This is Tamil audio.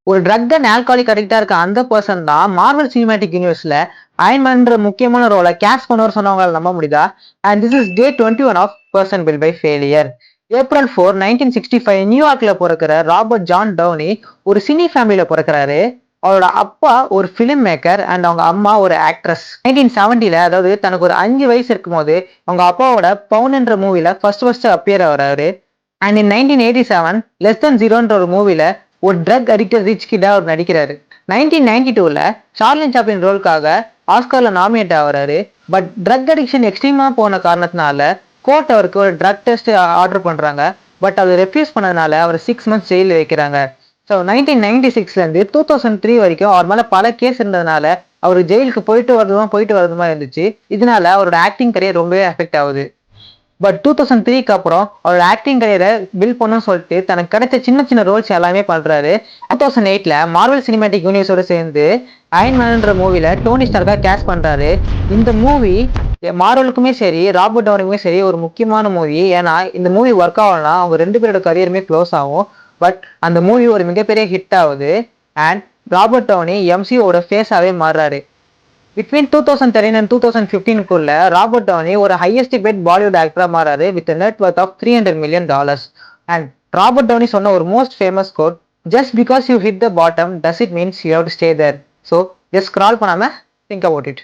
ஒரு ட்ரக் அண்ட் ஆல்காலிக் அடிக்டா இருக்க அந்த பர்சன் தான் மார்வல் சினிமேட்டிக் யூனிவர்ஸ்ல அயன்மேன்ற முக்கியமான ரோலை கேஷ் பண்ணுவார் சொன்னவங்களால நம்ப முடியுதா? And this is day 21 of person built by failure. April 4 1965 நியூயார்க்ல பிறக்கிற ராபர்ட் ஜான் டவுனி ஒரு சினி ஃபேமிலியில பிறக்கிறாரு. அவரோட அப்பா ஒரு பிலிம் மேக்கர் அண்ட் அவங்க அம்மா ஒரு ஆக்ட்ரஸ். 1970ல, அதாவது தனக்கு ஒரு 5 வயசு இருக்கும் போது அவங்க அப்பாவோட பவுன் என்ற மூவில ஃபர்ஸ்ட் அப்பியர் ஆகிறாரு. அண்ட் இன் 1987 லெஸ் தென் ஜீரோன்ற ஒரு மூவில ஒரு ட்ரக் அடிக்டட் ரிச் கிட்டா அவர் நடிக்கிறாரு. 1992ல சார்லின் சாப்ளின் ரோலுக்காக ஆஸ்கார்ல நாமினேட் ஆகுறாரு. பட் ட்ரக் அடிக்ஷன் எக்ஸ்ட்ரீமா போன காரணத்தினால கோர்ட் அவருக்கு ஒரு ட்ரக் டெஸ்ட் ஆர்டர் பண்றாங்க. பட் அதை ரெஃப்யூஸ் பண்ணதுனால அவர் 6 months ஜெயிலில் வைக்கிறாங்க. ஸோ 1996லேருந்து 2003 வரைக்கும் அவர் மேலே பல கேஸ் இருந்ததுனால அவர் ஜெயிலுக்கு போயிட்டு வரதுமா இருந்துச்சு. இதனால அவரோட ஆக்டிங் கரியர் ரொம்பவே அஃபெக்ட் ஆகுது. பட் 2003க்கு அப்புறம் அவரோட ஆக்டிங் கரியரை பில்ட் பண்ணணும்னு சொல்லிட்டு தனக்கு கிடைச்ச சின்ன சின்ன ரோல்ஸ் எல்லாமே பண்றாரு. 2008ல மார்வல் சினிமேட்டிக் யூனிவர்ஸோட சேர்ந்து அயன்மேன்ற மூவில டோனி ஸ்டார்க்கா கேஸ்ட் பண்றாரு. இந்த மூவி மார்வலுக்குமே சரி ராபர்ட் டவுனிக்குமே சரி ஒரு முக்கியமான மூவி. ஏன்னா இந்த மூவி ஒர்க் ஆகலாம் அவங்க 2 பேரோட கரியருமே க்ளோஸ் ஆகும். பட் அந்த மூவி ஒரு மிகப்பெரிய ஹிட் ஆகுது. அண்ட் ராபர்ட் டவுனி எம்சியோட ஃபேஸாவே மாறுறாரு. பிட்வீன் 2013 அண்ட் 2015க்குள்ள ராபர்ட் டவுனி ஒரு ஹையஸ்ட் பெட் பாலிவுட் ஆக்டரா மாறாரு with net worth of $300 million. And Robert Downey சொன்ன ஒரு most famous quote, just because you hit the bottom does it means you have to stay there. So just scroll பண்ணாம திங்க் அபவுட் இட்.